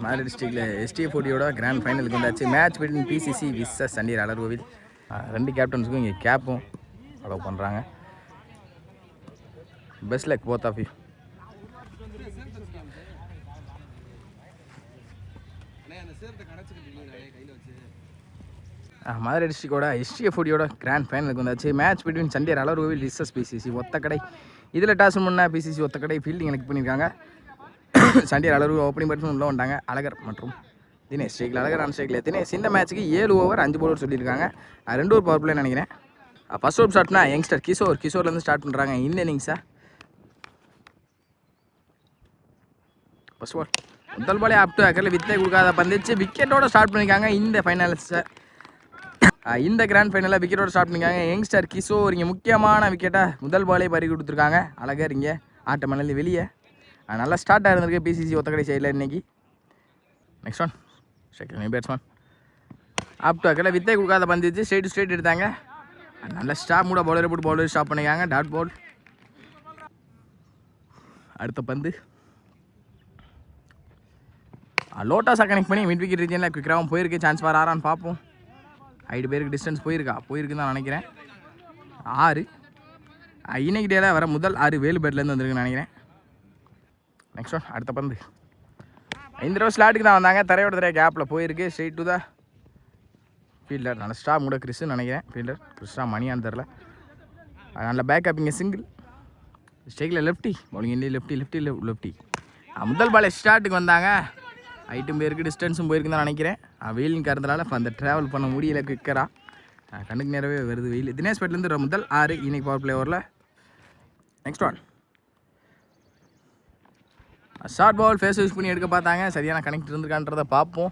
மதுரை டிஸ்ட்ரிக்டில் STF40யோட கிராண்ட் ஃபைனலுக்கு வந்தாச்சு. Match between PCC versus Sandiyar Alarkovil. ரெண்டு கேப்டன்ஸுக்கும் இங்கே கேப்பும் அலோவ் பண்ணுறாங்க. Best luck both of you. Madurai டிஸ்ட்ரிக்டோட STF40யோட கிராண்ட் ஃபைனலுக்கு வந்தாச்சு. Match between Sandiyar Alarkovil versus PCC Othakadai. இதில் டாஸ் முன்னே PCC ஒத்தக்கடை ஃபீல்டிங் எனக்கு பண்ணியிருக்காங்க. சண்டியர் அலர்கோவில் ஓப்பனிங் பேட்ஸ்மேன் உள்ள வந்தாங்க அழகர் மற்றும் தினேஷ். ஸ்ட்ரைக்கில் அழகர், ஆன் ஸ்ட்ரைக்கில் தினேஷ். இந்த மேட்ச்சுக்கு 7 ஓவர் 5 பவுலர் சொல்லியிருக்காங்க. 2 ஓவர் பவர் பிளே நினைக்கிறேன். ஃபர்ஸ்ட் ஓவர் ஸ்டார்ட்னா யங்ஸ்டர் கிஷோர்லேருந்து ஸ்டார்ட் பண்ணுறாங்க இந்த இன்னிங்ஸை. ஃபர்ஸ்ட் பால் முதல் பாலே அப் டு அக்கரில் வித்தை கொடுக்காத பந்துச்சு விக்கெட்டோட ஸ்டார்ட் பண்ணியிருக்காங்க இந்த ஃபைனல்ஸை. இந்த கிராண்ட் ஃபைனலில் விக்கெட்டோட ஸ்டார்ட் பண்ணியிருக்காங்க யங்ஸ்டர் கிஷோர். இங்கே முக்கியமான விக்கெட்டை முதல் பாலே பறி கொடுத்துருக்காங்க அழகர். இங்கே ஆட்ட மணலில் வெளியே நல்லா ஸ்டார்ட் ஆகிருந்திருக்கு PCC ஒத்தக்கடை சைடில் இன்றைக்கி. Next one second new batsman up to அக்கரில் வித்தை கொடுக்காத பந்துச்சு ஸ்ட்ரெயிட் எடுத்தாங்க. நல்ல ஸ்டாப் கூட பவுலரை போட்டு பவுலர் ஸ்டாப் பண்ணிக்காங்க. Dot ball. அடுத்த பந்து லோட்டாஸாக கனெக்ட் பண்ணி மிட் விக்கெட் ரீஜனில் குவிக்கராகவும் போயிருக்கு. சான்ஸ் வர ஆறான்னு பார்ப்போம். 5 பேருக்கு டிஸ்டன்ஸ் போயிருக்குன்னு தான் நினைக்கிறேன். 6 இன்னைக்கு டேயில் வர முதல் 6 வேலு பேட்லேருந்து வந்திருக்குன்னு நினைக்கிறேன். நெக்ஸ்ட் ஒன் அடுத்த பந்து இந்த தடவை ஸ்லாட்டுக்கு தான் வந்தாங்க. தரையோட கேப்பில் போயிருக்கு ஸ்ட்ரெயிட் டு த ஃபீல்டர். நல்ல ஸ்டாப் கூட கிறிஸ்ன்னு நினைக்கிறேன். ஃபீல்டர் கிறிஸ்டா மணியான்னு தெரில. நல்ல பேக்கப். இங்கே சிங்கிள் ஸ்ட்ரைக்கில் லெஃப்டி பவுலிங் லெஃப்டி. முதல் பாலே ஸ்டார்ட்டுக்கு வந்தாங்க. ஹைட்டும் போயிருக்கு டிஸ்டன்ஸும் போயிருக்குன்னு தான் நினைக்கிறேன். வெயிலின் காரணத்தினால அந்த ட்ராவல் பண்ண முடியல குவிக்கரா. கண்ணுக்கு நேரவே வருது வெயில். தினேஷ் பேட்லேருந்து முதல் 6 இன்னைக்கு பவர் பிளே ஓவரில். Next one short ball face use பண்ணி எடுக்க பார்த்தாங்க. சரியான கனெக்ட் இருந்திருக்கான்றதை பார்ப்போம்.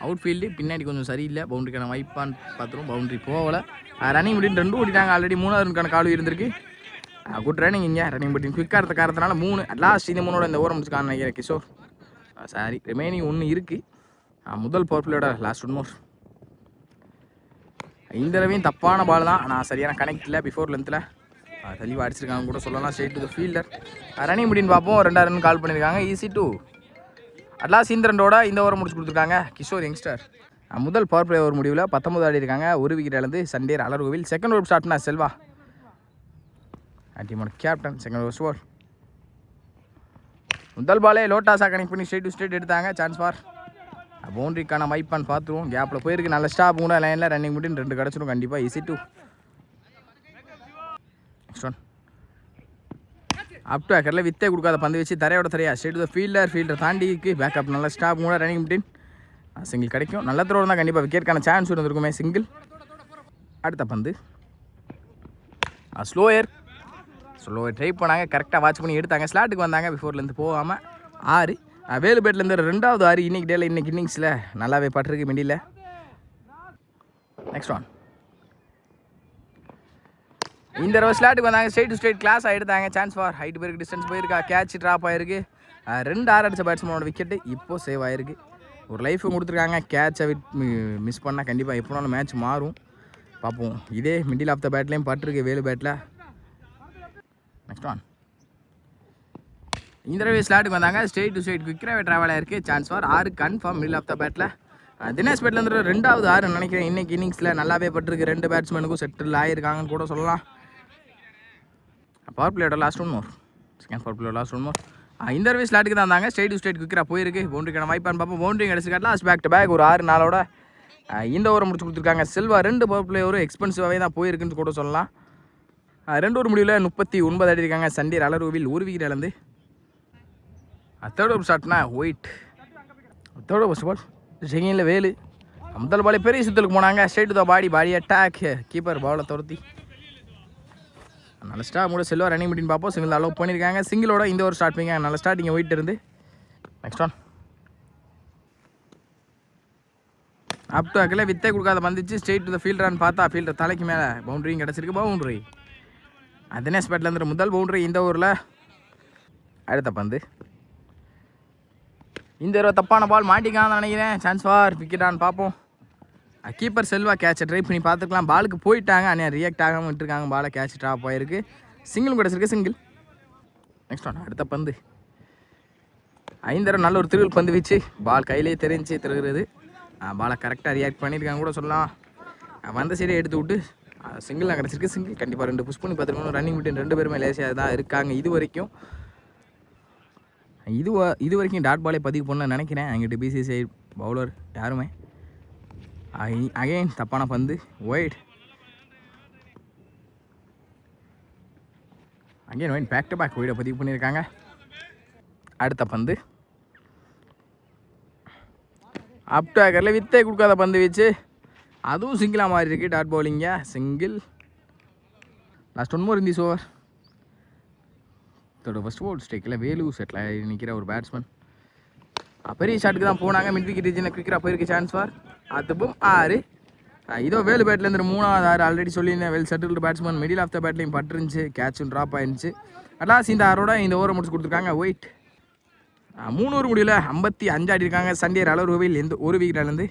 அவுட் ஃபீல்டு பின்னாடி கொஞ்சம் சரியில்லை. பவுண்ட்ரிக்கான வைப்பான்னு பார்த்துருவோம். பவுண்ட்ரி போகலை. ரன்னிங் முடின்னு 2 ஓடிட்டாங்க. ஆல்ரெடி 3வது ரனுக்கான கால் இருந்திருக்கு. Good running. இங்கே ரன்னிங் பட்டி குவிக்காக இருந்த காரணத்தினால 3 லாஸ்ட் இந்த 3ஓட இந்த ஓவர் முடிச்சுக்கான்னு நினைக்கிறேன் கிஷோர். சாரி ரிமைனிங் 1 இருக்குது. முதல் பவர் பிளேயோட லாஸ்ட் 1 மோர். இந்த தடவையும் தப்பான பால் தான். ஆனால் சரியான கனெக்ட் இல்லை. பிஃபோர் லென்த்தில் தெளிவாக அடிச்சிருக்காங்க கூட சொல்லலாம். Straight to the fielder. Running முடின்னு பார்ப்போம். 2 ரன் கால் பண்ணியிருக்காங்க. ஈஸி டூ அட்லாஸ் இந்த ரனோட இந்த ஓவர் முடிச்சு கொடுத்துருக்காங்க கிஷோர் யங்ஸ்டர். முதல் பவர் பிளே ஓவர் முடிவில் 19 ஆடி இருக்காங்க. 1 விக்கெட் இழந்து சண்டியர் அலர்கோவில். செகண்ட் ஓவர் ஸ்டார்ட்னா செல்வா டீமோட கேப்டன். செகண்ட் ஓவர் ஸ்வால் முதல் பாலே லோட்டாஸாக கனெக்ட் பண்ணி ஸ்ட்ரெயிட் எடுத்தாங்க. சான்ஸ் ஃபார் பவுண்ட்ரிக்கான வைப்பான்னு பார்த்துருவோம். கேப்பில் போயிருக்கு. நல்ல ஸ்டாப் கூட லைனில் ரன்னிங் முடின்னு 2 கிடச்சிடும் கண்டிப்பாக. Easy two. Next one up to அக்கரில் வித்தை கொடுக்காத பந்து வச்சு தரையோட ஸ்ட்ரெயிட் டு த ஃபீல்டர் தாண்டிக்கு பேக்கப். நல்ல ஸ்டாப் கூட ரன்னிங் முடின் சிங்கிள் கிடைக்கும். நல்ல த்ரோ தான் கண்டிப்பாக விக்கெட்டுக்கான சான்ஸ் இருந்திருக்குமே. சிங்கிள். அடுத்த பந்து ஸ்லோயர் ட்ரை பண்ணாங்க. கரெக்டாக வாட்ச் பண்ணி எடுத்தாங்க. ஸ்லாட்டுக்கு வந்தாங்க பிஃபோர்லேருந்து போகாமல். 6 வேலு பேட்லேருந்து 2வது 6 இன்னைக்கு டேல இன்னைக்கு இன்னிங்ஸில் நல்லாவே பட்டிருக்கு மிடில். நெக்ஸ்ட் ஒன் இந்த தடவை ஸ்லாட்டுக்கு வந்தாங்க. ஸ்ட்ரெயிட் கிளாஸாக எடுத்தாங்க. சான்ஸ் ஃபார் ஹைட் பேருக்கு டிஸ்டன்ஸ் போயிருக்கா. கேட்ச் ட்ராப் ஆகிருக்கு. 2 6 அடித்த பேட்ஸ்மேனோட விக்கெட்டு இப்போது சேவ் ஆகிருக்கு. ஒரு லைஃபும் கொடுத்துருக்காங்க. கேட்சை மிஸ் பண்ணால் கண்டிப்பாக எப்போனாலும் மேட்ச் மாறும். பார்ப்போம். இதே மிடில் ஆஃப் த பேட்லேயும் பட்டிருக்கு வேலு பேட்டில். நெக்ஸ்ட் ஒன் இந்த தடவை ஸ்லாட்டுக்கு வந்தாங்க. ஸ்ட்ரெயிட் டு குவிக்கராகவே ட்ராவல் ஆகிருக்கு. Chance for 6 confirm middle of the பேட்டில். தினேஷ் பேட்லேருந்து 2வது 6 நினைக்கிறேன். இன்னைக்கு இன்னிங்ஸில் நல்லாவே பட்டிருக்கு. 2 பேட்ஸ்மேனுக்கும் செட்டில் ஆகிருக்காங்கன்னு கூட சொல்லலாம். பவர் பிளேயோட லாஸ்ட் 1 மோர். செகண்ட் பவர் பிளேயோட லாஸ்ட் 1 மோர். இந்த தடவை ஸ்லாட்டுக்கு தான் வந்தாங்க. ஸ்ட்ரெயிட் டு குவிக்கராக போயிருக்கு. பவுண்ட்ரிக்கான வாய்ப்பான்னு பார்ப்போம். பவுண்ட்ரி கிடச்சிருக்கா. லாஸ்ட் பேக் டு பேக் ஒரு 6 நாளோட இந்த ஓவரை முடிச்சு கொடுத்துருக்காங்க. செல்வா 2 பவர் பிளே ஒரு எக்ஸ்பென்சிவாகவே தான் போயிருக்குன்னு கூட சொல்லலாம். 2 ஓவர் முடிவில் 39 ஆடி இருக்காங்க சண்டியர் அலர்கோவில். 1 விக்கெட் இழந்து. தேர்ட் ஓவர் ஸ்டார்ட்னா wide. Third over first ball செகண்டில் வேலு. முதல் பாலே பெரிய சுத்தலுக்கு போனாங்க. Straight to the body attack. Keeper பாலை துரத்தி நல்ல ஸ்டார்ட் கூட செல்வா ரன்னிங் முடின்னு பார்ப்போம். சிங்கிள் அலோவ் பண்ணியிருக்காங்க. சிங்கிளோட இந்த ஓவர் ஸ்டார்ட் பண்ணிங்க. நல்ல ஸ்டார்ட் இங்கே ஒயிட் இருந்து. நெக்ஸ்ட் ஒன் அப் டு அக்கில் வித்தை கொடுக்காத வந்துச்சு. ஸ்ட்ரெயிட் டு த ஃபீல்டரான்னு பார்த்தா ஃபீல்டர் தலைக்கு மேலே பவுண்ட்ரியும் கிடச்சிருக்கு. பவுண்ட்ரி தினேஷ் பேட்லேருந்து முதல் பவுண்ட்ரி இந்த ஊரில். அடுத்த பந்து இந்த தடவை தப்பான பால் மாட்டிக்கான்னு நினைக்கிறேன். சான்ஸ் ஃபார் விக்கெட்டான்னு பார்ப்போம். கீப்பர் செல்வா கேட்சை ட்ரை பண்ணி பார்த்துக்கலாம். பாலுக்கு போயிட்டாங்க. ஆனால் ரியாக்ட் ஆகாமல் விட்டுருக்காங்க. பாலை கேட்ச் ட்ராப் ஆகிருக்கு. சிங்கிளும் கிடச்சிருக்கு. சிங்கிள். நெக்ஸ்ட் ஒன் அடுத்த பந்து ஐந்தரை நல்ல ஒரு திருவில் பந்து வச்சு பால் கையிலே தெரிஞ்சு திருகிறது. பாலை கரெக்டாக ரியாக்ட் பண்ணியிருக்காங்க கூட சொல்லலாம். வந்த சைடே எடுத்து விட்டு சிங்கிளாக கிடச்சிருக்கு. சிங்கிள் கண்டிப்பாக 2 புஷ் பண்ணி பார்த்துருக்கணும். ரன்னிங் விட்டு 2 பேருமே லேசியாக தான் இருக்காங்க இது வரைக்கும். இது வரைக்கும் டாட் பாலே பதிவு பண்ணல நினைக்கிறேன். அங்கிட்டு பிசிசிஐ பவுலர் யாருமே. அகைன் தப்பான பந்து wide. Again wide back to back ஒயிடை பதிவு பண்ணியிருக்காங்க. அடுத்த பந்து அப் டு ஆக்கரில் வித்தே கொடுக்காத பந்து வச்சு அதுவும் சிங்கிளாக மாறி இருக்குது. டாட் பவுலிங்க single. Last 1 more in this over. இதோட ஃபஸ்ட் பால் ஸ்ட்ரைக்கில் வேலு செட்டில் நிற்கிற ஒரு பேட்ஸ்மேன். பெரிய ஷாட்டுக்கு தான் போனாங்க. மிட் விக்கெட் ரீஜனில் குவிக்கராக போயிருக்கு சான்ஸ் ஃபார். அதுவும் 6. இதோ வேலு பேட்லேருந்து 3வது 6 ஆல்ரெடி சொல்லியிருந்தேன். Well settled batsman. Middle of the பேட்லையும் பட்டுருந்துச்சு. கேட்சும் ட்ராப் ஆயிருந்துச்சு. அட்லாஸ் இந்த 6ஓட இந்த ஓவரை முடிச்சு கொடுத்துருக்காங்க. ஒயிட் 3 முடியல 55 ஆடிருக்காங்க. சண்டே அளவுவில் எந்த ஒரு விக்கெட்லேருந்து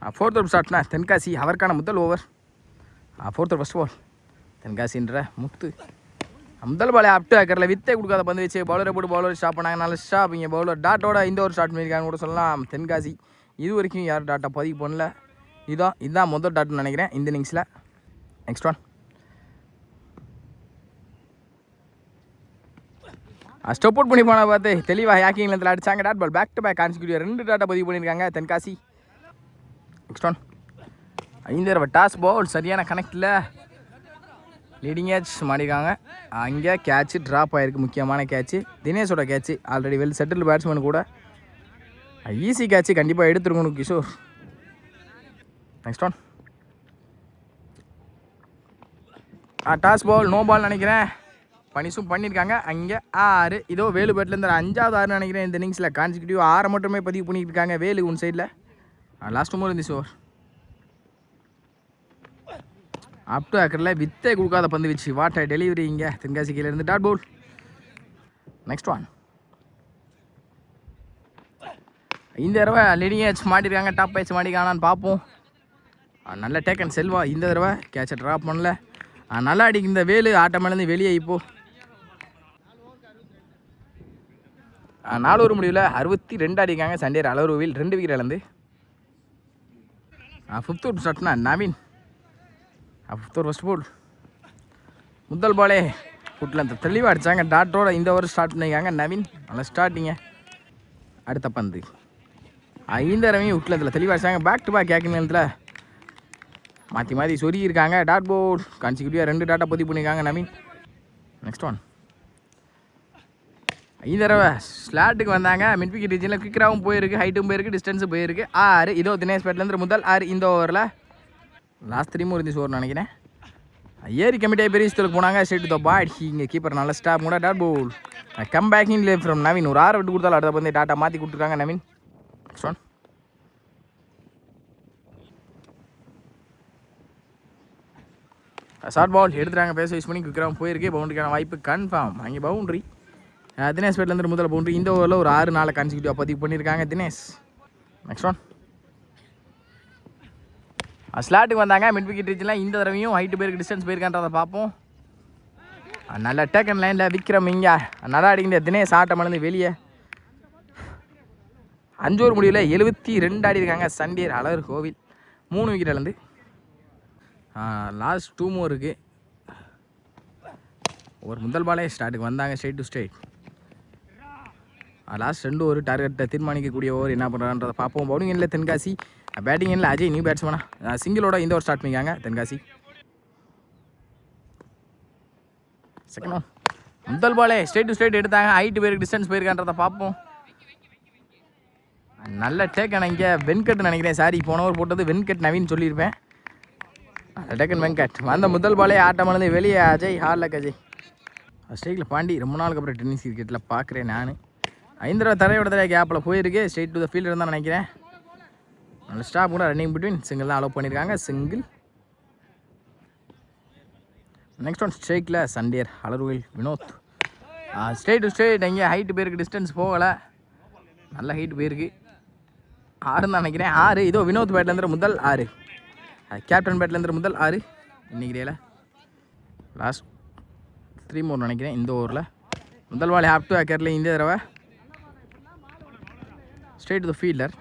4th ஓவர் ஸ்டார்ட்னா தென்காசி அவருக்கான முதல் ஓவர். 4th ஃபர்ஸ்ட் பால் தென்காசின்ற முத்து முதல் பாலே அப் டு ஆக்கரில் வித்தே கொடுக்காத பந்து வச்சு பவுலரை போட்டு பவுலர் ஸ்டாப் பண்ணாங்க. நல்ல ஸ்டாப். இங்கே பவுலர் டாட்டோட இந்த ஒரு ஸ்டார்ட் பண்ணியிருக்காங்க கூட சொல்லலாம். தென்காசி இது வரைக்கும் யாரும் டாட்டா பதிவு பண்ணல. இதுதான் முதல் டாட்னு நினைக்கிறேன் இந்த இன்னிங்ஸில். நெக்ஸ்ட் ஒன் ஸ்டெப் அவுட் பண்ணி போனால் பார்த்து தெளிவாக ஹேக்கிங் லென்த்தில் அடிச்சாங்க. Dot ball back to back consecutive 2 டாட்டா பதிவு பண்ணியிருக்காங்க Tenkasi. Next one 5 toss bowl சரியான கனெக்டில் லீடிங் ஏஜ் மாடிருக்காங்க. அங்கே கேட்சு ட்ராப் ஆகிருக்கு. முக்கியமான கேட்சு தினேஷோட catch. Already well settled batsman கூட. ஈஸி கேட்சு கண்டிப்பாக எடுத்துருக்கணும் Kishore. Next one toss ball no ball நினைக்கிறேன். பனிஷும் பண்ணியிருக்காங்க. அங்கே 6. இதோ வேலு பேட்லேருந்து 5வது 6 நினைக்கிறேன் இந்த இன்னிங்ஸில். கான்சிக்யூட்டிவ் 6 மட்டுமே பதிவு பண்ணிட்டு இருக்காங்க வேலு உன் சைடில். லாஸ்ட் ஓவர் இந்த ஓவர் அப் டு ஆக்கரில் வித்தே கொடுக்காத பந்து வச்சு வாட்டர் டெலிவரி இங்கே தென்காசி கீழேருந்து டாட் பவுல். நெக்ஸ்ட் ஒன் இந்த தடவை லீடிங் ஏஜ் மாட்டிருக்காங்க. டாப் ஏஜ் மாட்டிருக்காங்கன்னு பார்ப்போம். நல்ல டேக்கன் செல்வா இந்த தடவை கேட்சை ட்ராப் பண்ணல. நல்லா அடிக்கு இந்த வேலு ஆட்டமேலேருந்து வெளியே. இப்போது 4 ஓவர் முடிவில் 62 அடிக்காங்க. சண்டே அளவுவில் 2 விக்கெட் இழந்து. 5th ஓவர் ஸ்டார்ட்னா Naveen 5th over first ball முதல் பாலே ஃபுட்டில் அந்த தெளிவாக அடித்தாங்க. டாட்டோட இந்த ஓவர் ஸ்டார்ட் பண்ணியிருக்காங்க நவீன். நல்லா ஸ்டார்டிங்க. அடுத்த பந்து 5 விட்டில் இதில் தெளிவாக அடித்தாங்க. பேக் டு பேக் கேக்கிங் நேரத்தில் மாற்றி சொருகியிருக்காங்க. டாட் போல் கான்சிக்யூட்டிவாக 2 டாட்டா பதிவு பண்ணியிருக்காங்க நவீன். நெக்ஸ்ட் ஒன் 5 ஸ்லாட்டுக்கு வந்தாங்க. மிட் விக்கெட் ரீஜனில் குவிக்கராகவும் போயிருக்கு. ஹைட்டும் போயிருக்கு. டிஸ்டன்ஸும் போயிருக்கு. 6. இதோ தினேஷ் பேட்லேருந்து முதல் 6 இந்த ஓவரில். லாஸ்ட் 3 more ஓவர் நினைக்கிறேன். ஏரி கமிட்டியாக பெரிய ஸ்டோருக்கு போனாங்க. Straight to the pad. இங்கே கீப்பர் நல்ல ஸ்டாப் கூட. டாட் போல் கம் பேக்கிங் லே ஃப்ரம் நவீன். ஒரு 6 விட்டு கொடுத்தாலும் அடுத்த வந்து டாட்டா மாற்றி கொடுத்துருக்காங்க Naveen. Next one short ball எடுத்துட்டாங்க. பேச யூஸ் பண்ணி குவிக்கராகவும் போயிருக்கு. பவுண்டரிக்கான வாய்ப்பு கன்ஃபார்ம். அங்கே பவுண்ட்ரி தினேஷ் பேட்லேருந்து முதல்ல பவுண்ட்ரி. இந்த ஓவரில் ஒரு 6 கான்சிக்யூட்டிவாக பதிவு பண்ணியிருக்காங்க தினேஷ். நெக்ஸ்ட் ஒன் ஸ்லாட்டுக்கு வந்தாங்க. மிட் விக்கெட் ரீச்சில் இந்த தடவையும் ஹைட்டு போயிருக்கு. டிஸ்டன்ஸ் போயிருக்கான்றதை பார்ப்போம். நல்ல டேக்கன் லைனில் விக்ரம் இங்கே நல்லா அடிக்கிற தினேஷ் ஆட்டமேலேருந்து வெளியே. 5 ஓவர் முடிவில் 72 ஆடிருக்காங்க. சண்டே அழகர் கோவில் 3 விக்கெட் இழந்து. லாஸ்ட் 2 more இருக்குது. ஒரு முதல் பாலே ஸ்டார்ட்டுக்கு வந்தாங்க. Straight to straight. Last 2 over டார்கெட்டை தீர்மானிக்கக்கூடிய ஓவர் என்ன பண்ணுறான்றதை பார்ப்போம். பவுலிங் எண்ணில் தென்காசி. பேட்டிங் எண்ணில் அஜய் நியூ பேட்ஸ்மேனா சிங்கிளோட இந்த ஓவர் ஸ்டார்ட் பண்ணிக்காங்க தென்காசி. செகண்ட் ஒன் முதல் பாலே ஸ்ட்ரெயிட் டு ஸ்ட்ரெயிட் எடுத்தாங்க. ஹைட்டு போயிருக்கு. டிஸ்டன்ஸ் போயிருக்கான்றதை பார்ப்போம். நல்ல டேக்கன் இங்கே வெண்கட் நினைக்கிறேன். சாரி போன ஓவர் போட்டது வெண்கட் நவீன் சொல்லியிருப்பேன். டேக்கன் வெங்கட் வந்த முதல் பாலே ஆட்டமானது வெளியே. அஜய் ஹார்லக் அஜய் ஸ்ட்ரைக்கில் பாண்டி ரொம்ப நாளுக்கு அப்புறம் டென்னிஸ் கிரிக்கெட்டில் பார்க்குறேன் நான். 5 தரையோட கேப்பில் போயிருக்கு. ஸ்ட்ரெயிட் டு த ஃபீல்டர் தான் நினைக்கிறேன். நல்ல ஸ்டாப் கூட ரன்னிங் பிட்வீன் சிங்கிள் தான் அலோவ் பண்ணியிருக்காங்க. சிங்கிள். நெக்ஸ்ட் ஒன் ஸ்ட்ரைக்கில் சண்டேர் அலர்வில் வினோத் ஸ்ட்ரெயிட் டு ஸ்ட்ரெயிட். இங்கே ஹைட்டு போயிருக்கு. டிஸ்டன்ஸ் போகலை. நல்ல ஹைட்டு போயிருக்கு. 6 தான் நினைக்கிறேன். 6. இதோ வினோத் பேட்லேருந்து முதல் 6. கேப்டன் பேட்லேருந்து முதல் 6 இன்னைக்கு டேல. லாஸ்ட் 3 more நினைக்கிறேன் இந்த ஓவரில். முதல் பால் ஹாப் டு ஆக்கரில் இந்த தடவை ஸ்ட்ரெயிட் டு த ஃபீல்டர்.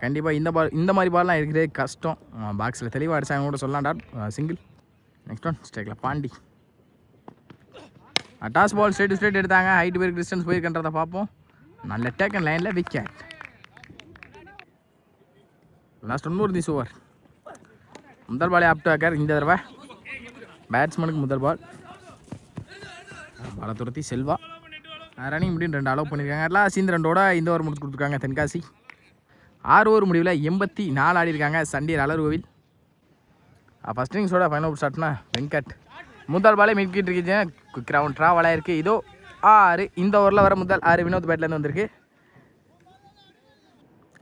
கண்டிப்பாக இந்த மாதிரி பால்லாம் இருக்கிறதே கஷ்டம். பாக்ஸில் தெளிவாக அடிச்சாங்க கூட சொல்லலாம். சிங்கிள். நெக்ஸ்ட் ஒன் ஸ்ட்ரைக்கில் பாண்டி. டாஸ் பால் ஸ்ட்ரெயிட் எடுத்தாங்க. ஹைட் பேருக்கு டிஸ்டன்ஸ் போயிருக்கன்றதை பார்ப்போம். நல்ல டேக்கன் லைனில் விக்கெட். Last 1 this over. முதல் பாலே அப் டு ஆக்கர். இந்த தடவை பேட்ஸ்மேனுக்கு முதல் பால். பாலை துரத்தி செல்வா. ரன்னிங் முடியும் 2 அலோவ் பண்ணியிருக்காங்க. லாஸ்ட் இந்த 2 இந்த ஓவர் முடிச்சு கொடுத்துருக்காங்க தென்காசி. 6 ஓவர் முடிவில் 84 ஆடிருக்காங்க சண்டீர் அலர்கோவில். ஃபஸ்ட் இன்னிங்ஸோட ஃபைனல் ஸ்டார்ட்னா வெங்கட். முதல் பாலே மிட்கிட்டு இருக்கீங்க. குயிக் ரவுண்ட் ட்ராவலாக இருக்குது. இதோ 6. இந்த ஓவரில் வர முதல் 6 வினோத் பேட்லேருந்து வந்திருக்கு.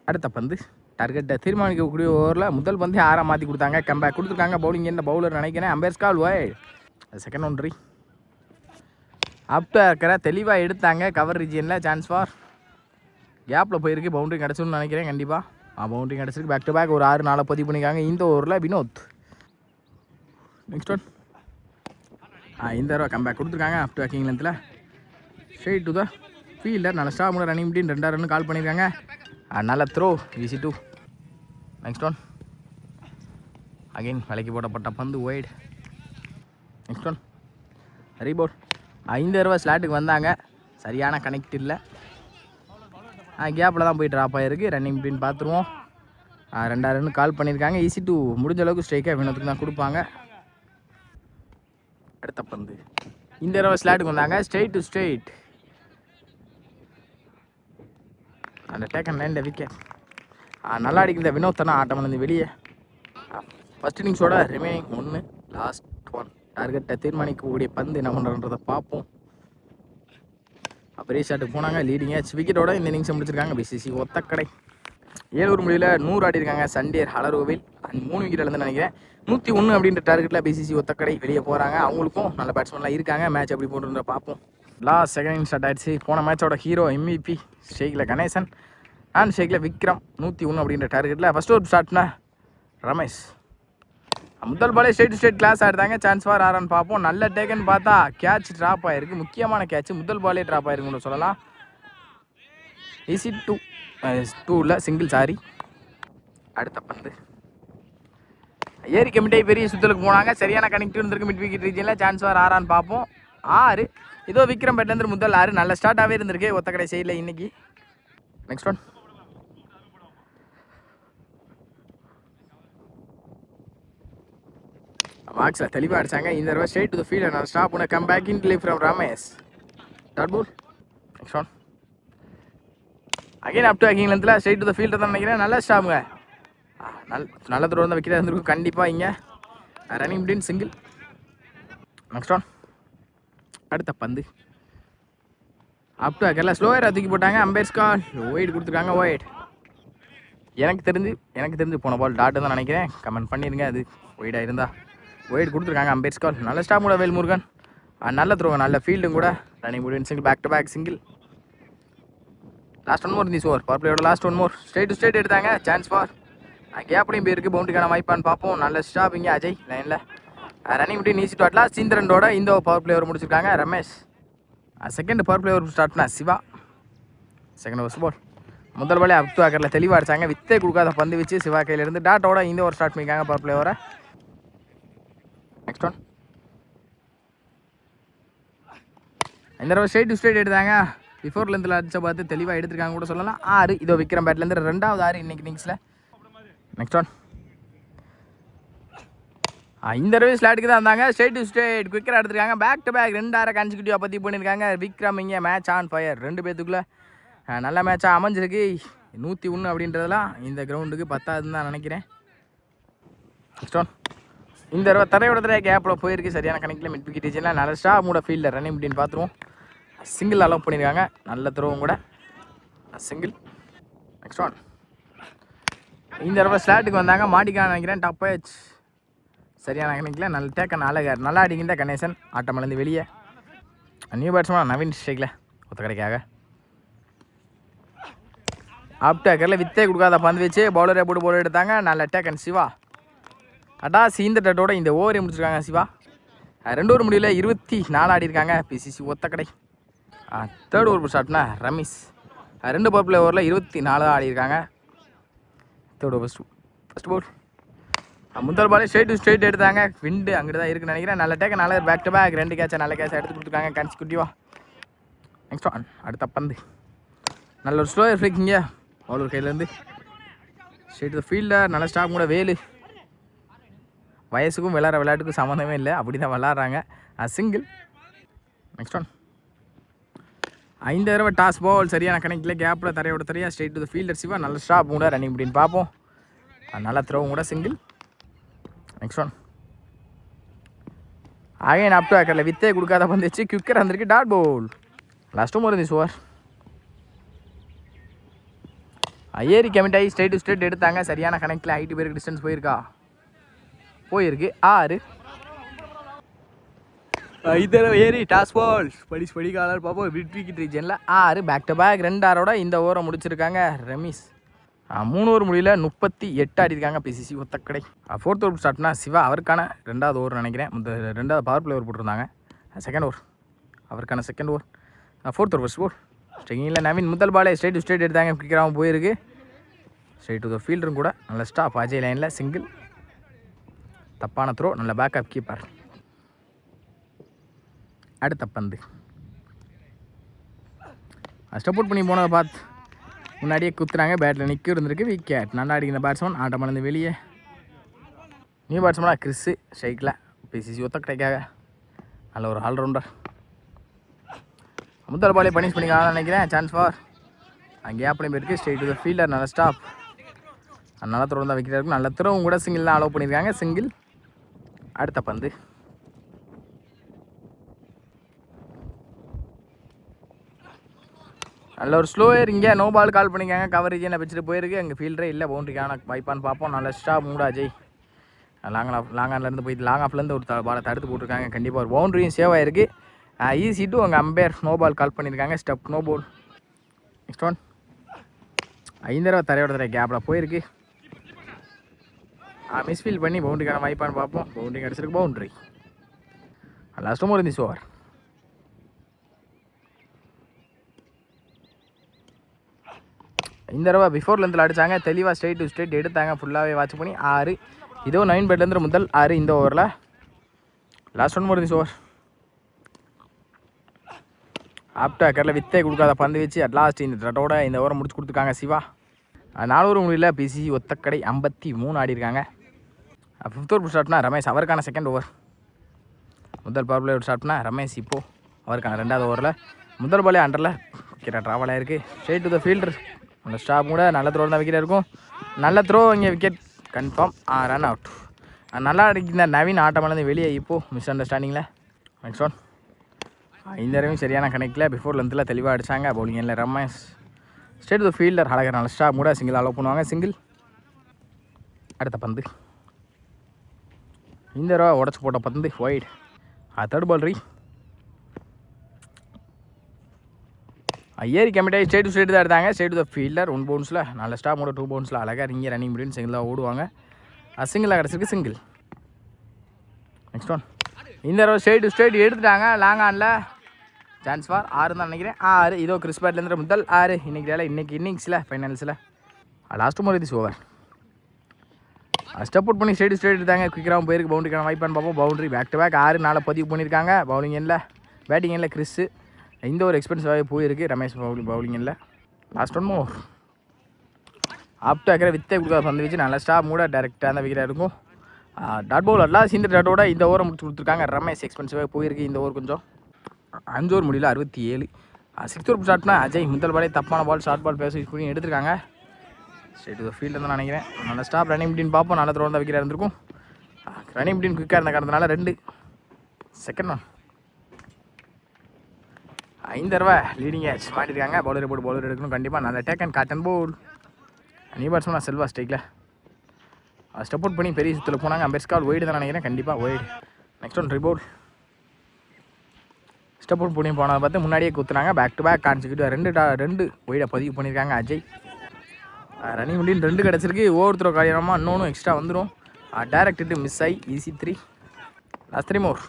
அடுத்த பந்து டார்கெட்டை தீர்மானிக்கக்கூடிய ஓவரில் முதல் பந்து 6 மாற்றி கொடுத்தாங்க. கம்பேக் கொடுத்துருக்காங்க. பவுலிங் என்ன பவுலர் நினைக்கிறேன். அம்பேர்ஸ் கால் வைட். செகண்ட் ஒன்றி அப்டாக இருக்கிற தெளிவாக எடுத்தாங்க. கவர் ரீஜியனில் சான்ஸ் ஃபார். கேப்பில் போயிருக்கு. பவுண்டரி கிடச்சுன்னு நினைக்கிறேன். கண்டிப்பாக பவுண்டரி கிடச்சிருக்கு. பேக் டு பேக் ஒரு 6-4 பதிவு பண்ணியிருக்காங்க இந்த ஓவரில் வினோத். நெக்ஸ்ட் ஒன் இந்த தடவை கம்பேக் கொடுத்துருக்காங்க. அப் டு பேக்கிங் லென்த்தில் ஸ்ட்ரெயிட் டு த ஃபீல்டர். நல்ல ஸ்டாப் கூட ரன்னிங் முடியும் 2 ரன் கால் பண்ணியிருக்காங்க. நல்ல throw easy two. Next one again விலைக்கு போடப்பட்ட பந்து வைட். Next one report. இந்த தடவை ஸ்லாட்டுக்கு வந்தாங்க. சரியான கனெக்ட் இல்லை. கேப்பில் தான் போய் ட்ராப் ஆகிருக்கு. ரன்னிங் பிடின்னு பார்த்துருவோம். 2 ரன் கால் பண்ணியிருக்காங்க. Easy two. முடிஞ்ச அளவுக்கு ஸ்ட்ரைக்காக வினோத்துக்கு தான் கொடுப்பாங்க. அடுத்த பந்து இந்த தடவை ஸ்லாட்டுக்கு வந்தாங்க. Straight to straight. அந்த டேக்கன் லைனில் விக்கெட். நல்லா அடிக்கிற வினோத்தனா ஆட்டம் வந்து வெளியே. ஃபஸ்ட் இன்னிங்ஸோட ரிமைனிங் 1. லாஸ்ட் 1. டார்கெட்டை தீர்மானிக்கக்கூடிய பந்து என்ன பண்ணுறன்றதை பார்ப்போம். பெரிய ஷாட்டுக்கு போனாங்க. லீடிங் ஏச் விக்கெட்டோட இந்த இன்னிங்ஸை முடிச்சிருக்காங்க. பிசிசி ஒத்தக்கடை. 7 ஓவர் முடிவில் 100 ஆடிருக்காங்க சண்டீர் அலர்கோவில். 3 விக்கெட் இருந்து நினைக்கிறேன். 101 அப்படின்ற டார்கெட்டில் பிசிசி ஒத்தக்கடை வெளியே போகிறாங்க. அவங்களுக்கும் நல்ல பேட்ஸ்மேன்லாம் இருக்காங்க. மேட்ச் எப்படி போட்டுருந்த பார்ப்போம். லாஸ்ட் செகண்ட் இன்னிங்ஸ் ஸ்டார்ட் ஆகிடுச்சு. போன மேட்சோட hero MVP Shakil Ganesan and Shakil விக்ரம். 101 அப்படின்ற டார்கெட்டில் ஃபஸ்ட் ஓவர் ஸ்டார்ட்னா ரமேஷ். முதல் பாலே ஸ்ட்ரெயிட் கிளாஸ் ஆடுறாங்க. சான்ஸ் ஃபார் ஆரான்னு பார்ப்போம். நல்ல டேக்கன் பார்த்தா கேட்ச் ட்ராப் ஆகிருக்கு. முக்கியமான கேட்ச். முதல் பாலே ட்ராப் ஆகிருக்குன்னு சொல்லலாம். Easy 2 single. சாரி. அடுத்த பந்து ஏரி கமிட்டை பெரிய சுத்தலுக்கு போனாங்க. சரியான கனெக்ட் இருந்திருக்கு மிட் விக்கெட் ரீஜனில். சான்ஸ் ஃபார் ஆரான்னு பார்ப்போம். 6. இதோ விக்ரம் பேட்லேருந்து முதல் 6 நல்ல ஸ்டார்ட்டாகவே இருந்திருக்கு ஒத்தக்கடை சைடில் இன்னைக்கு. நெக்ஸ்ட் ஒன் பாக்ஸில் தெளிவாக அடிச்சாங்க. இந்த தடவை ஸ்ட்ரெயிட் டு த ஃபீல்டர். நான் ஸ்டாப் பண்ண come back in from Ramesh. Dot ball. Next one again up to backing லென்த்தில் ஸ்ட்ரெயிட் டு த ஃபீல்டர் தான் நினைக்கிறேன். நல்ல ஸ்டாப்புங்க. நல்ல தூரம் தான் வைக்கிறதா இருந்திருக்கும் கண்டிப்பாக. இங்கே ரன்னிங் பிடின் சிங்கிள். நெக்ஸ்ட் ஒன் அடுத்த பந்து அப் டு பேக்கரில் ஸ்லோயராக தூக்கி போட்டாங்க. அம்பேர்ஸ் கால் ஒயிட் கொடுத்துருக்காங்க. ஒயிட். எனக்கு தெரிஞ்சு போன பால் டாட்டு தான் நினைக்கிறேன். கமெண்ட் பண்ணிடுங்க அது ஒயிடாக இருந்தால். ஒயிட் கொடுத்துருக்காங்க. அம்பேர்ஸ் கால். நல்ல ஸ்டாப் கூட வேல்முருகன். நல்ல த்ரோங்க. நல்ல ஃபீல்டும் கூட. ரன்னிங் முடியும் single. Back to back single. Last 1 more this over. Power பிளேயோட last 1 more. Straight to straight எடுத்தாங்க. Chance for. கேப்லையும் போயிருக்கு. பவுண்டரிக்கான வாய்ப்பான்னு பார்ப்போம். நல்ல ஸ்டாப் இங்கே அஜய் லைனில். ரன்னிங் முடியும் நீசி டு அட்லாஸ்ட். இந்த 2 இந்த பவர் பிளேயர் முடிச்சிருக்காங்க ரமேஷ். செகண்ட் பவர் பிளேயர் ஸ்டார்ட்னா சிவா. Second over ball. முதல் பாலே அப் டு பேக்கரில் தெளிவாக அடிச்சாங்க. வித்தே கொடுக்காத பந்து வச்சு சிவா கையிலேருந்து டாட்டோட இந்த ஓவர் ஸ்டார்ட் பண்ணியிருக்காங்க பவர் பிளேயரை. நெக்ஸ்ட் ஒன் இந்த தடவை ஸ்ட்ரெயிட் டு ஸ்ட்ரெயிட் எடுத்தாங்க. பிஃபோர்லேருந்து அடிச்ச பார்த்து தெளிவாக எடுத்துருக்காங்க கூட சொல்லலாம். 6. இதோ விக்ரம் பேட்லேருந்து 2வது 6 இன்னைக்கு இன்னிங்ஸில். நெக்ஸ்ட் ஒன் இந்த தடவை ஸ்லாட்டுக்கு தான் இருந்தாங்க. ஸ்ட்ரெயிட் டு ஸ்ட்ரெயிட் குயிக்கராக எடுத்துருக்காங்க. பேக் டு பேக் 2 6 கன்சிக்யூட்டிவாக பதிவு பண்ணியிருக்காங்க. விக்ரம் இங்கே மேட்ச் ஆன் ஃபயர். 2 பேத்துக்குள்ளே நல்ல மேட்சாக அமைஞ்சிருக்கு. 101 அப்படின்றதெல்லாம் இந்த கிரவுண்டுக்கு 10ஆவதுன்னு தான் நினைக்கிறேன். நெக்ஸ்ட் ஒன் இந்த தடவை தரையோட கேப்பில் போயிருக்கு. சரியான கணக்கில் மிட் விக்கெட் ரீஜனில். நல்ல ஸ்டாப் மூட ஃபீல்டர் ரன்னிங் அப்படின்னு பார்த்துருவோம். சிங்கிள் அலோவ் பண்ணியிருக்காங்க. நல்ல த்ரோவும் கூட. சிங்கிள். நெக்ஸ்ட் ஒன் இந்த தடவை ஸ்லாட்டுக்கு வந்தாங்க. மாட்டிக்கான்னு நினைக்கிறேன். டாப் ஏச் சரியான கணக்கில். நல்ல டேக்கன் அழகர். நல்லா அடிக்கின்ற கணேசன் ஆட்டமிலேருந்து வெளியே. நியூ பேட்ஸ்மேன் நவீன் ஷேக்கில் ஒத்தக்கடைக்காக. அப் டேக்கரில் வித்தே கொடுக்காத பந்து வச்சு பவுலரை போட்டு பவுலர் எடுத்தாங்க. நல்ல டேக்கன் சிவா. இந்த டட்டோட இந்த ஓவரை முடிச்சிருக்காங்க சிவா. 2 ஓவர் முடிவில் 24 ஆடிருக்காங்க பிசிசி ஒத்தக்கடை. தேர்ட் ஓவர் ஸ்டார்ட்னா ரமேஷ். 2 பவர் பிளே ஓவரில் 24 தான் ஆடிருக்காங்க. Third over first ball. முதல் பாலே ஸ்ட்ரெயிட் எடுத்தாங்க. விண்டு அங்கிட்டு தான் இருக்குன்னு நினைக்கிறேன். நல்ல டேக்க நல்ல பேக் டு பேக் 2 கேட்சை நல்ல கேட்சை எடுத்து கொடுத்துருக்காங்க கன்சிக்யூட்டிவாக. நெக்ஸ்ட் ஒன் அடுத்த பந்து நல்ல ஒரு ஸ்லோயர் ஃப்ளிக்கிங்க பவுலர் கையிலேருந்து ஸ்ட்ரெயிட் த ஃபீல்டர். நல்ல ஸ்டாப் கூட வேலு. வயசுக்கும் விளையாட்டுக்கும் சம்மந்தமே இல்லை, அப்படி தான் விளாட்றாங்க. சிங்கிள். நெக்ஸ்ட் ஒன் 5 தடவை டாஸ் பால் சரியான கணக்கில் கேப்பில் தரையோட தரையா straight to the fielder Siva. நல்ல ஸ்டாப் கூட ரன்னிங் அப்படின்னு பார்ப்போம். நல்லா த்ரோவும் கூட single. Next one again up to ஆக்கரில் வித்தே கொடுக்காத வந்துச்சு. குவிக்கர் வந்திருக்கு டாட் பால். லாஸ்ட்டும் ஒரு ஓவர். ஏரி கமிட் ஆகி ஸ்ட்ரெயிட் டு ஸ்ட்ரெயிட் எடுத்தாங்க. சரியான கணக்கில் ஹைட்டு பேருக்கு டிஸ்டன்ஸ் போயிருக்கா? போயிருக்கு 6. 5 தடவை ஏரி டாஸ் பால் படிக்காலர் பார்ப்போம். விக்கெட் ரீஜனில் 6 பேக் டு பேக் 2 ஆரோட இந்த ஓவரை முடிச்சிருக்காங்க ரமேஷ். 3 ஓவர் முடியல 38 ஆடிருக்காங்க பிசிசி ஒத்தக்கடை. 4th ஓவர் ஸ்டார்ட்னா சிவா அவருக்கான 2வது ஓவர் நினைக்கிறேன். 2வது பவர் பிளே ஓவர் போட்டிருந்தாங்க. 2nd ஓவர் அவருக்கான 2nd over. 4th over first ball. ஸ்ட்ரைக்கிங்கில் நவீன் முதல் பாலே ஸ்ட்ரெயிட் டு ஸ்ட்ரெயிட் எடுத்தாங்க. கிரிக்கெட்டாகவும் போயிருக்கு. ஸ்ட்ரெயிட் டு த ஃபீல்டரும் கூட நல்ல ஸ்டாப். அஜய் லைனில் சிங்கிள். தப்பான த்ரோ. நல்ல பேக்கப் கீப்பர். அடுத்த பந்து ஸ்டெப் அவுட் பண்ணி போனதை பார்த்து முன்னாடியே குத்துறாங்க. பேட்டில் நிற்க இருந்திருக்கு. விக்கெட். நல்லா அடிக்கிற பேட்ஸ்மேன் ஆட்டம் மறந்து வெளியே. நியூ பேட்ஸ்மேனாக கிறிஸு ஸ்ட்ரைக்கில் பிசிசி ஒத்தக்கடைக்காக நல்ல ஒரு ஆல்ரவுண்டர். முதல் பாலே பனிஷ் பண்ணிக்கலாம் நினைக்கிறேன். சான்ஸ் ஃபார் கேப்லையும் போயிருக்கு. Straight to the fielder. நல்ல ஸ்டாப். நல்லா த்ரோ தான் விக்கெட் இருக்கும். நல்ல த்ரோவும் கூட சிங்கிள் தான் அலோவ் பண்ணியிருக்காங்க. சிங்கிள். அடுத்த பந்து நல்ல ஒரு ஸ்லோயர். இங்கே நோ பால் கால் பண்ணிக்காங்க. கவரேஜ் வச்சுட்டு போயிருக்கு. எங்கள் ஃபீல்டரே இல்லை. பவுண்டரிக்கான வாய்ப்பான்னு பார்ப்போம். நல்ல ஸ்டாப் மூடா அஜய். லாங் ஆன்லேருந்து போயிட்டு லாங் ஆஃப்லேருந்து ஒரு பாலை தடுத்து போட்டிருக்காங்க. கண்டிப்பாக ஒரு பவுண்டரியும் சேவ் ஆகிருக்கு. ஈஸி டு அங்கே அம்பையர் நோ பால் கால் பண்ணியிருக்காங்க. Step no ball. Next one 5 தடவை தரையோட தரை கேப்பில் போயிருக்கு. மிஸ்ஃபீல் பண்ணி பவுண்டரிக்கான வாய்ப்பான்னு பார்ப்போம். பவுண்டரி கிடச்சிருக்கு. பவுண்டரி. லாஸ்ட்டும் ஒரு ஓவர். இந்த தடவை பிஃபோர் லென்த்தில் அடித்தாங்க. தெளிவாக ஸ்ட்ரெயிட் டு ஸ்ட்ரெயிட் எடுத்தாங்க. ஃபுல்லாகவே வாட்ச் பண்ணி 6. இதோ 9 பேட்லேருந்து முதல் 6 இந்த ஓவரில். லாஸ்ட் ஒன் ஒரு ஓவர். ஆப்டா கரில் வித்தே கொடுக்காத பந்து வச்சு அட் லாஸ்ட் இந்த ட்ரட்டோட இந்த ஓவரை முடிச்சு கொடுத்துருக்காங்க சிவா. 4 ஓவர் முடியல பிசிசி ஒத்தக்கடை 53 ஆடிருக்காங்க. 5th ஓவர் ஸ்டார்ட்னா ரமேஷ் அவருக்கான 2nd ஓவர். முதல் பவர் பிளே ஸ்டார்ட்னா ரமேஷ் இப்போது அவருக்கான 2வது ஓவரில். முதல் பாலே அண்டரில் விக்கெட்டாக ட்ராவல் ஆகிருக்கு. Straight to the fielder. நல்ல ஸ்டாப் கூட நல்ல த்ரோ தான் விக்கெட் இருக்கும். நல்ல த்ரோ இங்கே விக்கெட் கன்ஃபார்ம். Run out. நல்லா அடிக்கிற நவீன் ஆட்டமானது வெளியே இப்போது மிஸ் அண்டர்ஸ்டாண்டிங்கில். நெக்ஸ்ட் ஒன் 5 தடவையும் சரியான கணக்கில் பிஃபோர் லென்த்தில் தெளிவாக அடித்தாங்க. பவுலிங்கில் Ramesh. Straight to fielder Azhagar. நல்ல ஸ்டாப் கூட சிங்கிள் அலோவ் பண்ணுவாங்க. சிங்கிள். அடுத்த பந்து இந்த தடவை உடச்சி போட்ட பந்து ஒயிட். 3rd பால் ரீ. ஏரி கமிட்டாகி ஸ்ட்ரெயிட் டு ஸ்ட்ரெயிட் தான் எடுத்தாங்க. ஸ்ட்ரெயிட் டு த ஃபீல்டர் 1 பவுன்ஸில் நல்ல ஸ்டாப் கூட 2 பவுன்ஸில் அழகாக இங்கே ரன்னிங் முடியும். சிங்கிளாக ஓடுவாங்க. சிங்கிளாக கிடச்சிருக்கு. சிங்கிள். நெக்ஸ்ட் ஒன் இந்த தடவை ஸ்ட்ரெயிட் டு ஸ்ட்ரெயிட் எடுத்துட்டாங்க. லாங் ஆனில் சான்ஸ் ஃபார் 6 தான் நினைக்கிறேன். 6. இதோ கிறிஸ் பேட்லேருந்து முதல் 6 இன்னைக்கு இன்னிங்ஸில் ஃபைனல்ஸில். லாஸ்ட்டும் ஒரு ஓவர். ஸ்டெப் அவுட் பண்ணி ஸ்ட்ரெயிட் ஸ்ட்ரெயிட் எடுத்தாங்க. குயிக்கராகவும் போயிருக்கு. பவுண்டரிக்கான வாய்ப்பான்னு பார்ப்போம். பவுண்டரி பேக் டு பேக் 6 4 பதிவு பண்ணியிருக்காங்க. பவுலிங் எண்ணில் பேட்டிங் எண்ணில் கிறிஸு. இந்த ஒரு எக்ஸ்பென்சிவாகவே போயிருக்கு ரமேஷ் பவுலிங் எண்ணில். Last one more. ஆப்டா இருக்கிற வித்தே கொடுக்காத பந்து வச்சு நல்ல ஸ்டாப் மூட டேரெக்டாக அந்த விக்கெட்டாக இருக்கும். டாட் பவுல் அட்லாஸ் இந்த டாட்டோட இந்த ஓவரை முடிச்சு கொடுத்துருக்காங்க. ரமேஷ் எக்ஸ்பென்சிவாக போயிருக்கு இந்த ஓவர் கொஞ்சம். 5 ஓவர் முடியல 67. 6th ஓவர் ஸ்டார்ட்னா அஜய் முதல் பாலே தப்பான பால் ஷார்ட் பால் பேச யூஸ் பண்ணி எடுத்துருக்காங்க. ஸ்ட்ரெயிட் டு த ஃபீல்டு தான் நினைக்கிறேன். நல்ல ஸ்டாப் ரன்னிங் பிடின்னு பார்ப்போம். நல்ல த்ரோ தான் விக்கெட்டாக இருந்திருக்கும். ரன்னிங் பிடின் குயிக்காக இருந்த காரணத்தினால 2. செகண்ட் ஒன் 5 தடவை லீடிங் ஏட்ச் மாட்டிருக்காங்க. பவுலர் போட்டு பவுலர் எடுக்கணும் கண்டிப்பாக. நல்ல take and cotton ball. New batsman Selva ஸ்ட்ரைக்கில் ஸ்டெப் அவுட் பண்ணி பெரிய சுற்றில் போனாங்க. அம்பேஸ்கால் ஒய்டு தான் நினைக்கிறேன். கண்டிப்பாக ஒய்டு. நெக்ஸ்ட் ஒன் ரிபோல். ஸ்டெப் அவுட் பண்ணி போனதை பார்த்து முன்னாடியே குத்துனாங்க. பேக் டு பேக் கான்சிக்யூட்டிவ் 2 ஒய்டை பதிவு பண்ணியிருக்காங்க அஜய். ரன்னிங் முடின்னு 2 கிடச்சிருக்கு. ஓவர் த்ரோ காரியமாக இன்னொன்று எக்ஸ்ட்ரா வந்துடும். டேரக்ட் ஹிட்டு மிஸ் ஆகி ஈஸி 3. லாஸ்ட் 3 மோர்.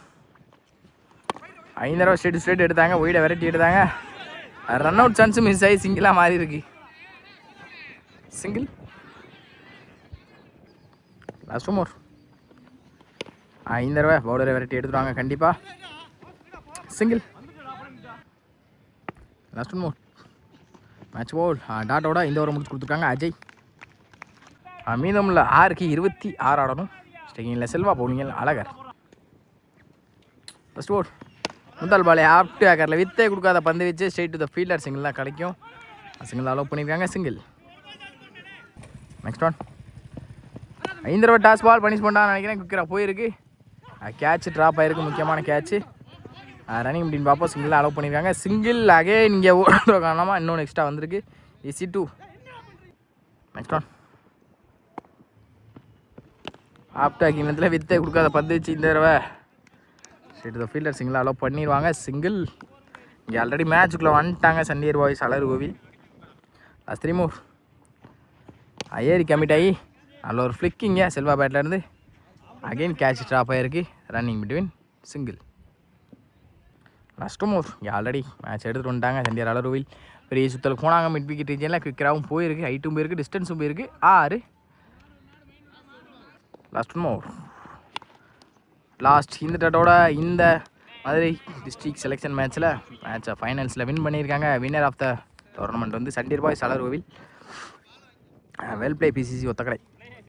5 தடவை ஸ்ட்ரெயிட் எடுத்தாங்க. ஒய்டை வெரைட்டி எடுத்தாங்க. ரன் அவுட் சான்ஸும் மிஸ் ஆகி சிங்கிளாக மாறி இருக்கு. சிங்கிள் லாஸ்ட் மோர். இந்த தடவை பவுலரை விரட்டி எடுத்துருவாங்க கண்டிப்பாக. சிங்கிள் லாஸ்ட் மோர். மேட்ச் போல் டாட்டோட இந்த ஓவர் முடிச்சு கொடுத்துருக்காங்க அஜய். மீதமுள்ள 6க்கு 26 ஆடணும். ஸ்டேக்கிங்கில் செல்வா, பவுலிங்கில் அழகர். ஃபஸ்ட் ஓவர் முதல் பாலே ஆப்டு ஆக்கரில் வித்தே கொடுக்காத பந்து வச்சு straight to the fielder. Single தான் கிடைக்கும். சிங்கிள் அலோவ் பண்ணியிருக்காங்க. சிங்கிள். Next one. இந்த தடவை டாஸ் பால் பனிஷ் பண்ணான்னு நினைக்கிறேன். குக்கராக போயிருக்கு. கேட்ச் ட்ராப் ஆகிருக்கு. முக்கியமான கேட்ச்சு. ரன்னிங் அப்படின்னு பார்ப்போம். சிங்கிள் அலோவ் பண்ணியிருக்காங்க. சிங்கிள் அகே இங்கே ஓடுற காரணமாக இன்னொன்று எக்ஸ்ட்ரா வந்திருக்கு. ஈஸி 2. Next one. ஆப்டாக்கிங் நேரத்தில் வித்தே கொடுக்காத பந்து வச்சு இந்த தடவை straight to the fielder. Single allow பண்ணிடுவாங்க. சிங்கிள். இங்கே ஆல்ரெடி மேட்சுக்குள்ளே வந்துட்டாங்க சண்டியர் பாய்ஸ் அலர் கோவில். Last 3 move. ஏறி கமிட் ஆகி அதில் ஒரு ஃப்ளிக்கிங்க செல்வா பேட்லேருந்து. அகெயின் கேட்ச் ட்ராப் ஆகிருக்கு. Running between. Single. Last move. இங்கே ஆல்ரெடி மேட்ச் எடுத்துகிட்டு வந்துட்டாங்க சண்டியர் அலர்வில். பெரிய சுத்தல் போனாங்க. மிட் விக்கெட் ரீஜனில் குவிக்கராகவும் போயிருக்கு. ஹைட்டும் போயிருக்கு. டிஸ்டன்ஸும் போயிருக்கு. 6. Last move. லாஸ்ட் இந்த டட்டோட இந்த மதுரை டிஸ்ட்ரிக்ட் செலெக்ஷன் மேட்சை ஃபைனல்ஸில் வின் பண்ணியிருக்காங்க. வின்னர் ஆஃப் த டோர்னமெண்ட் வந்து சண்டியர் பாய்ஸ் அலர் கோவில். Well play BCC Othakadai.